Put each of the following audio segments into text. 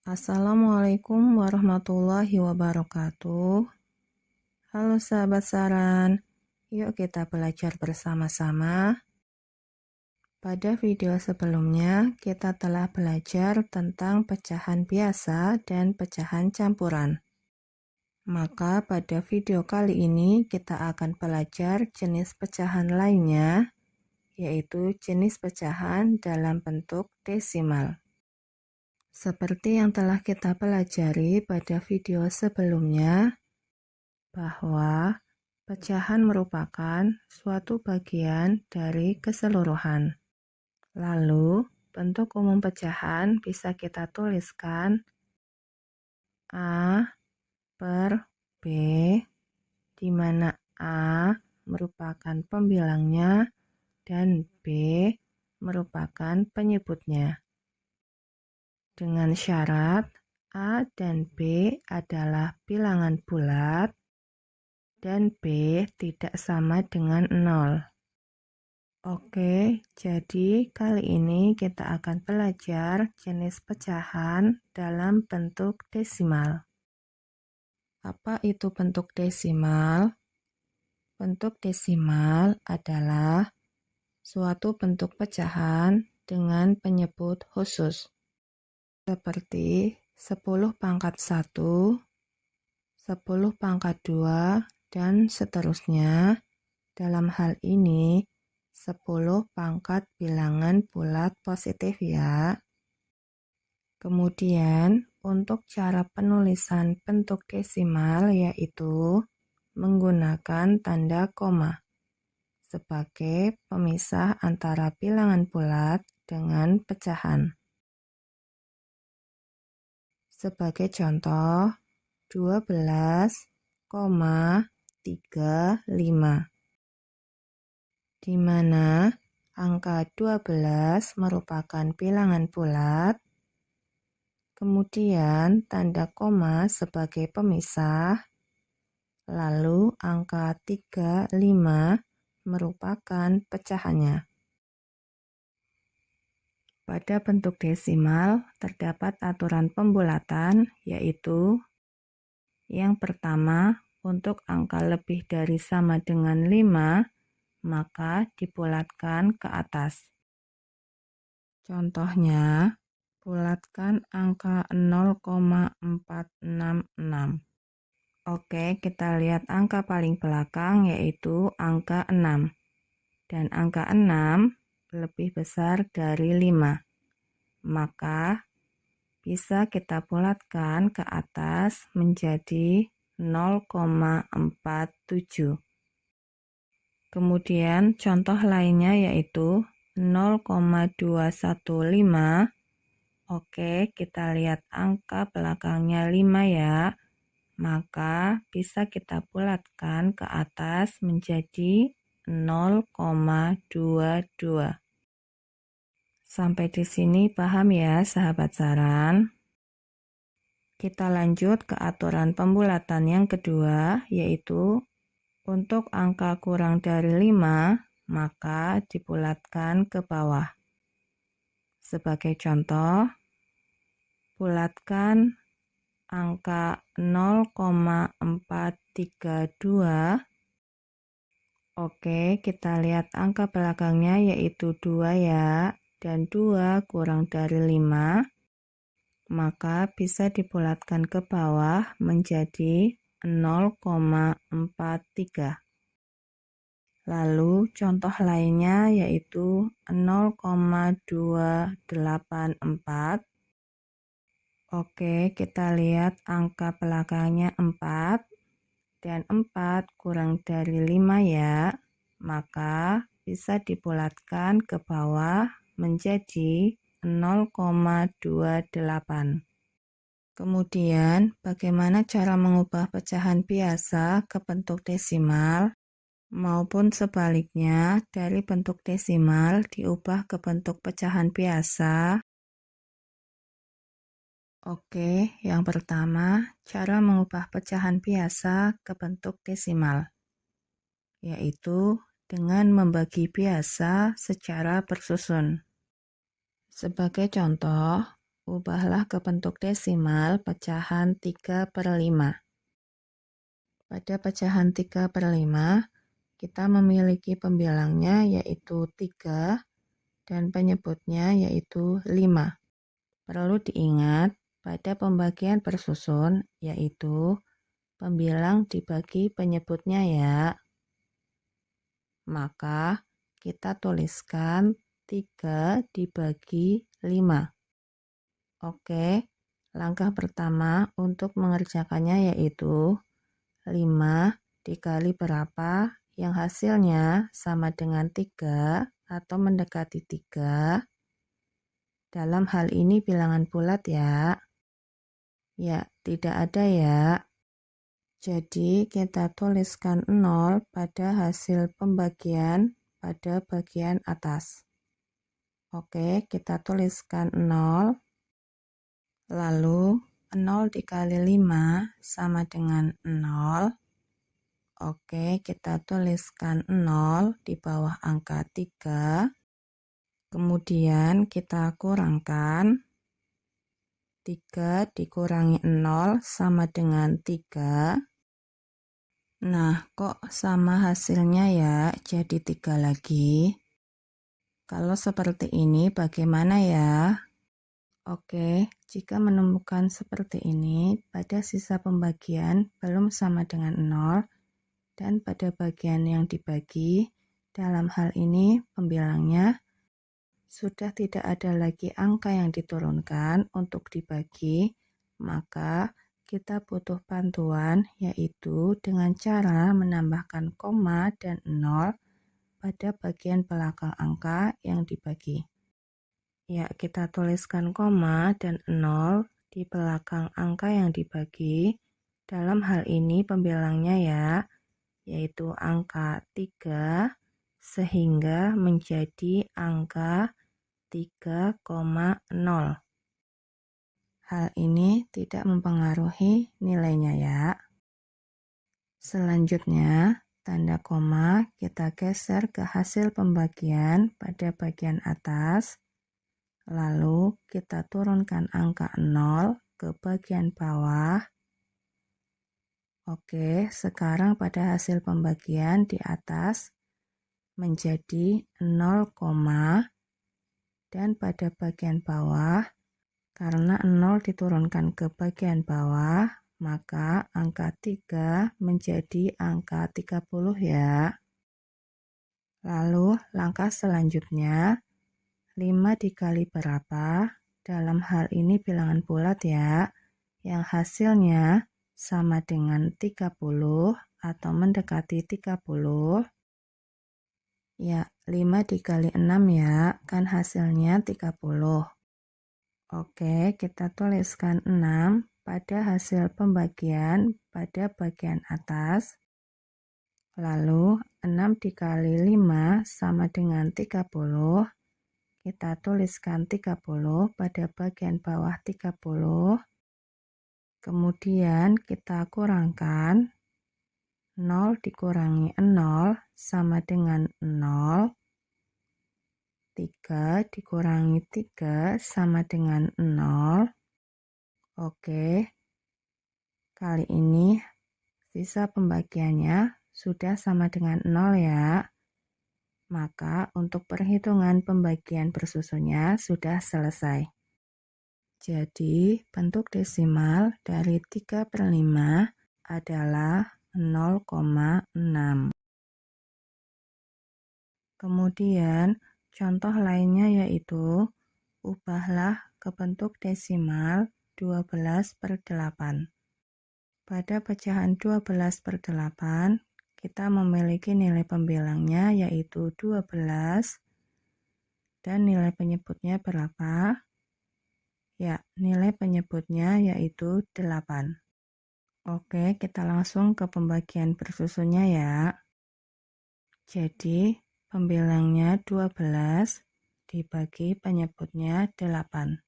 Assalamualaikum warahmatullahi wabarakatuh. Halo sahabat saran, yuk kita belajar bersama-sama. Pada video sebelumnya, kita telah belajar tentang pecahan biasa dan pecahan campuran. Maka pada video kali ini kita akan belajar jenis pecahan lainnya, yaitu jenis pecahan dalam bentuk desimal. Seperti yang telah kita pelajari pada video sebelumnya, bahwa pecahan merupakan suatu bagian dari keseluruhan. Lalu, bentuk umum pecahan bisa kita tuliskan A per B, di mana A merupakan pembilangnya dan B merupakan penyebutnya. Dengan syarat A dan B adalah bilangan bulat dan B tidak sama dengan 0. Oke, jadi kali ini kita akan belajar jenis pecahan dalam bentuk desimal. Apa itu bentuk desimal? Bentuk desimal adalah suatu bentuk pecahan dengan penyebut khusus, seperti 10 pangkat 1, 10 pangkat 2, dan seterusnya. Dalam hal ini, 10 pangkat bilangan bulat positif ya. Kemudian, untuk cara penulisan bentuk desimal yaitu menggunakan tanda koma sebagai pemisah antara bilangan bulat dengan pecahan. Sebagai contoh, 12,35, di mana angka 12 merupakan bilangan bulat, kemudian tanda koma sebagai pemisah, lalu angka 35 merupakan pecahannya. Pada bentuk desimal terdapat aturan pembulatan, yaitu yang pertama, untuk angka lebih dari sama dengan 5, maka dibulatkan ke atas. Contohnya, bulatkan angka 0,466. Oke, kita lihat angka paling belakang yaitu angka 6. Dan angka 6 lebih besar dari 5. Maka bisa kita bulatkan ke atas menjadi 0,47. Kemudian contoh lainnya yaitu 0,215. Oke, kita lihat angka belakangnya 5 ya. Maka bisa kita bulatkan ke atas menjadi 0,22. Sampai di sini paham ya sahabat saran? Kita lanjut ke aturan pembulatan yang kedua, yaitu untuk angka kurang dari 5, maka dibulatkan ke bawah. Sebagai contoh, bulatkan angka 0,432. Oke, kita lihat angka belakangnya yaitu 2 ya. Dan 2 kurang dari 5, maka bisa dibulatkan ke bawah menjadi 0,43. Lalu contoh lainnya yaitu 0,284. Oke, kita lihat angka belakangnya 4 dan 4 kurang dari 5 ya. Maka bisa dibulatkan ke bawah menjadi 0,28. Kemudian, bagaimana cara mengubah pecahan biasa ke bentuk desimal, maupun sebaliknya dari bentuk desimal diubah ke bentuk pecahan biasa? Oke, yang pertama, cara mengubah pecahan biasa ke bentuk desimal, yaitu dengan membagi biasa secara bersusun. Sebagai contoh, ubahlah ke bentuk desimal pecahan 3/5. Pada pecahan 3/5, kita memiliki pembilangnya yaitu 3 dan penyebutnya yaitu 5. Perlu diingat, pada pembagian bersusun yaitu pembilang dibagi penyebutnya ya. Maka kita tuliskan 3 dibagi 5. Oke, langkah pertama untuk mengerjakannya yaitu 5 dikali berapa yang hasilnya sama dengan 3 atau mendekati 3. Dalam hal ini bilangan bulat ya. Ya, tidak ada ya. Jadi kita tuliskan 0 pada hasil pembagian pada bagian atas. Oke, kita tuliskan 0. Lalu 0 dikali 5 sama dengan 0. Oke, kita tuliskan 0 di bawah angka 3. Kemudian kita kurangkan. 3 dikurangi 0 sama dengan 3. Nah, kok sama hasilnya ya, jadi 3 lagi. Kalau seperti ini bagaimana ya? Oke, jika menemukan seperti ini, pada sisa pembagian belum sama dengan 0, dan pada bagian yang dibagi, dalam hal ini pembilangnya, sudah tidak ada lagi angka yang diturunkan untuk dibagi, maka kita butuh bantuan yaitu dengan cara menambahkan koma dan 0 pada bagian belakang angka yang dibagi. Ya, kita tuliskan koma dan 0 di belakang angka yang dibagi. Dalam hal ini pembilangnya ya, yaitu angka 3 sehingga menjadi angka 3,0. Hal ini tidak mempengaruhi nilainya ya. Selanjutnya, tanda koma kita geser ke hasil pembagian pada bagian atas. Lalu kita turunkan angka 0 ke bagian bawah. Oke, sekarang pada hasil pembagian di atas menjadi 0, dan pada bagian bawah, karena 0 diturunkan ke bagian bawah, maka angka 3 menjadi angka 30 ya. Lalu langkah selanjutnya, 5 dikali berapa? Dalam hal ini bilangan bulat ya, yang hasilnya sama dengan 30 atau mendekati 30. Ya, 5 dikali 6 ya, kan hasilnya 30. Oke, kita tuliskan 6 pada hasil pembagian pada bagian atas. Lalu 6 dikali 5 sama dengan 30. Kita tuliskan 30 pada bagian bawah 30. Kemudian kita kurangkan. 0 dikurangi 0 sama dengan 0. 3 dikurangi 3 sama dengan 0. Oke, kali ini sisa pembagiannya sudah sama dengan 0 ya. Maka untuk perhitungan pembagian bersusunnya sudah selesai. Jadi bentuk desimal dari 3/5 adalah 0,6. Kemudian contoh lainnya yaitu, ubahlah ke bentuk desimal 12/8. Pada pecahan 12/8, kita memiliki nilai pembilangnya yaitu 12, dan nilai penyebutnya berapa? Ya, nilai penyebutnya yaitu 8. Oke, kita langsung ke pembagian bersusunnya ya. Jadi, pembilangnya 12 dibagi penyebutnya 8.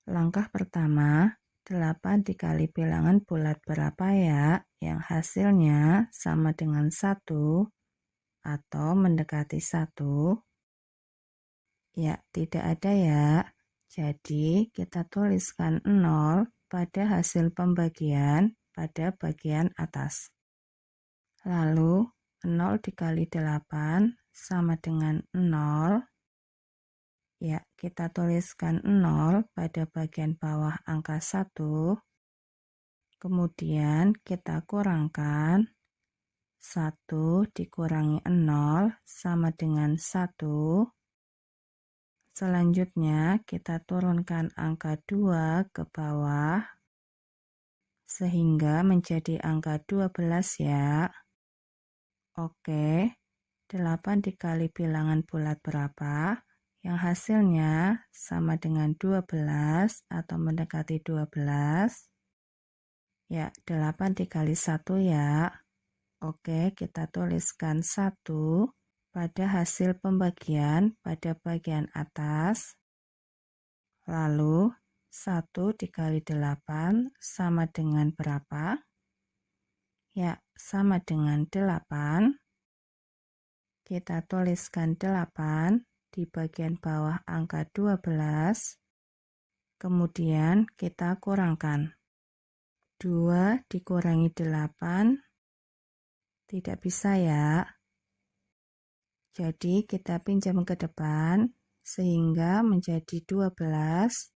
Langkah pertama, 8 dikali bilangan bulat berapa ya? Yang hasilnya sama dengan 1 atau mendekati 1. Ya, tidak ada ya. Jadi kita tuliskan 0 pada hasil pembagian pada bagian atas. Lalu 0 dikali 8 sama dengan 0. Ya, kita tuliskan 0 pada bagian bawah angka 1. Kemudian kita kurangkan 1 dikurangi 0 sama dengan 1. Selanjutnya kita turunkan angka 2 ke bawah sehingga menjadi angka 12 ya. Oke, 8 dikali bilangan bulat berapa? Yang hasilnya sama dengan 12 atau mendekati 12. Ya, 8 dikali 1 ya. Oke, kita tuliskan 1 pada hasil pembagian pada bagian atas. Lalu 1 dikali 8 sama dengan berapa? Ya, sama dengan 8. Kita tuliskan 8 di bagian bawah angka 12. Kemudian kita kurangkan. 2 dikurangi 8 tidak bisa ya. Jadi kita pinjam ke depan sehingga menjadi 12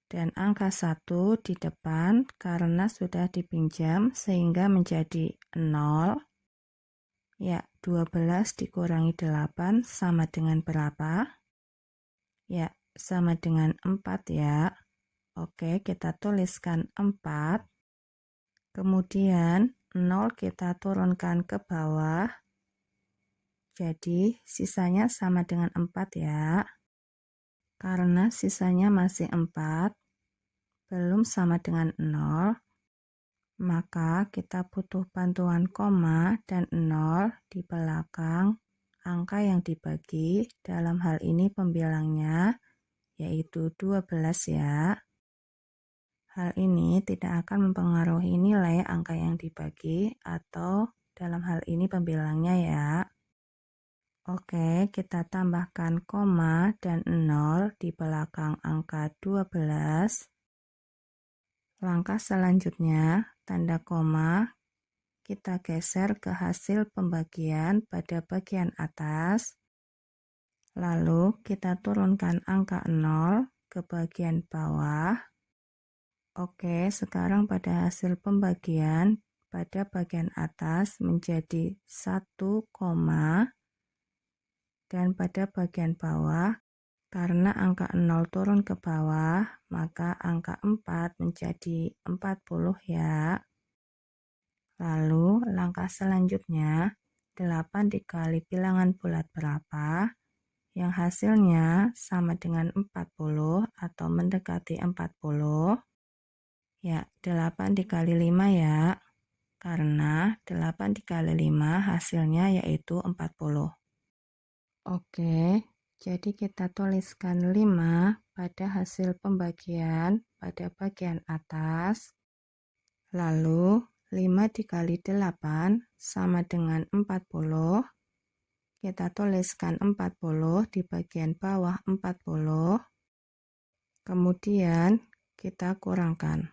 dan angka 1 di depan karena sudah dipinjam sehingga menjadi 0. Ya, 12 dikurangi 8 sama dengan berapa? Ya, sama dengan 4 ya. Oke, kita tuliskan 4. Kemudian 0 kita turunkan ke bawah. Jadi sisanya sama dengan 4 ya. Karena sisanya masih 4, belum sama dengan 0, maka kita butuh bantuan koma dan 0 di belakang angka yang dibagi. Dalam hal ini pembilangnya yaitu 12 ya. Hal ini tidak akan mempengaruhi nilai angka yang dibagi atau dalam hal ini pembilangnya ya. Oke, kita tambahkan koma dan 0 di belakang angka 12. Langkah selanjutnya, tanda koma kita geser ke hasil pembagian pada bagian atas. Lalu kita turunkan angka 0 ke bagian bawah. Oke, sekarang pada hasil pembagian pada bagian atas menjadi 1, dan pada bagian bawah karena angka 0 turun ke bawah maka angka 4 menjadi 40 ya. Lalu langkah selanjutnya 8 dikali bilangan bulat berapa yang hasilnya sama dengan 40 atau mendekati 40. Ya, 8 dikali 5 ya. Karena 8 dikali 5 hasilnya yaitu 40. Oke, jadi kita tuliskan 5 pada hasil pembagian pada bagian atas. Lalu 5 dikali 8 sama dengan 40. Kita tuliskan 40 di bagian bawah 40. Kemudian kita kurangkan.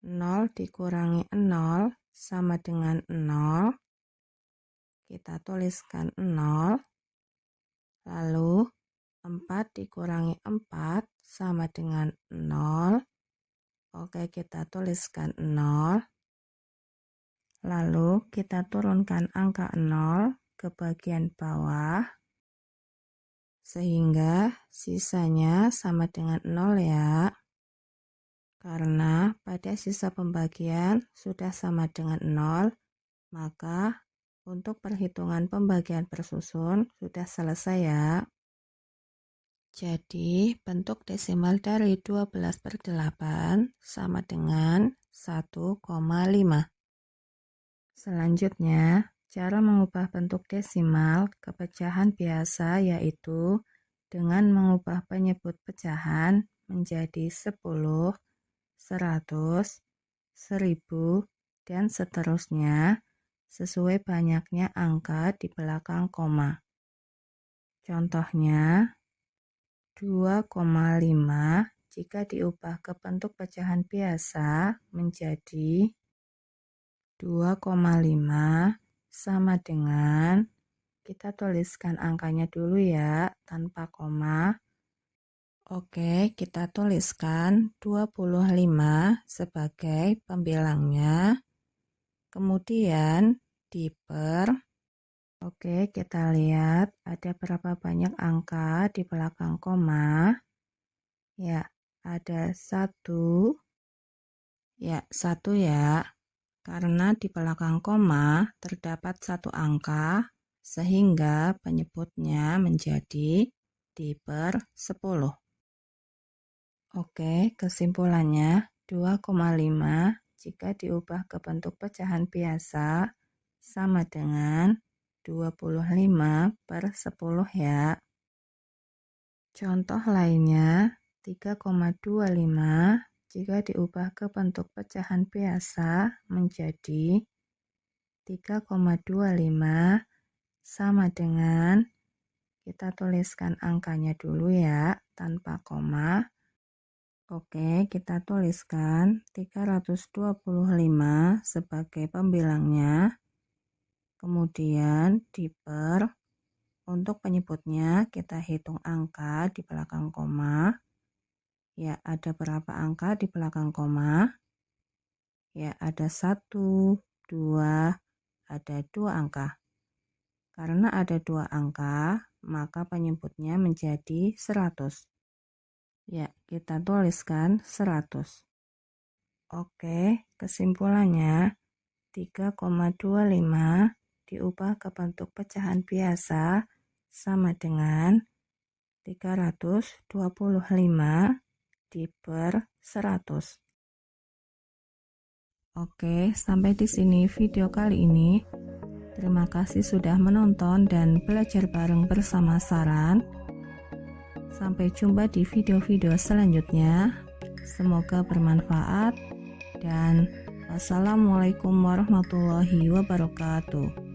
0 dikurangi 0 sama dengan 0. Kita tuliskan 0. Lalu 4 dikurangi 4 sama dengan 0. Oke, kita tuliskan 0. Lalu kita turunkan angka 0 ke bagian bawah. Sehingga sisanya sama dengan 0 ya. Karena pada sisa pembagian sudah sama dengan 0, maka untuk perhitungan pembagian persusun sudah selesai ya. Jadi bentuk desimal dari 12/8 sama dengan 1,5. Selanjutnya, cara mengubah bentuk desimal ke pecahan biasa yaitu dengan mengubah penyebut pecahan menjadi 10, 100, 1000, dan seterusnya sesuai banyaknya angka di belakang koma. Contohnya, 2,5 jika diubah ke bentuk pecahan biasa menjadi 2,5 sama dengan, kita tuliskan angkanya dulu ya, tanpa koma. Oke, kita tuliskan 25 sebagai pembilangnya. Kemudian Oke, kita lihat ada berapa banyak angka di belakang koma. Ya, ada 1. Ya, 1 ya. Karena di belakang koma terdapat 1 angka, sehingga penyebutnya menjadi /10. Oke, kesimpulannya 2,5 jika diubah ke bentuk pecahan biasa sama dengan 25/10 ya. Contoh lainnya 3,25 jika diubah ke bentuk pecahan biasa menjadi 3,25 sama dengan, kita tuliskan angkanya dulu ya, tanpa koma. Oke, kita tuliskan 325 sebagai pembilangnya. Kemudian untuk penyebutnya kita hitung angka di belakang koma. Ya, ada berapa angka di belakang koma? Ya, ada 1, 2, ada 2 angka. Karena ada 2 angka, maka penyebutnya menjadi 100. Ya, kita tuliskan 100. Oke, kesimpulannya 3,25 diubah ke bentuk pecahan biasa sama dengan 325 /100. Oke, sampai di sini video kali ini. Terima kasih sudah menonton dan belajar bareng bersama Saran. Sampai jumpa di video-video selanjutnya. Semoga bermanfaat dan wassalamualaikum warahmatullahi wabarakatuh.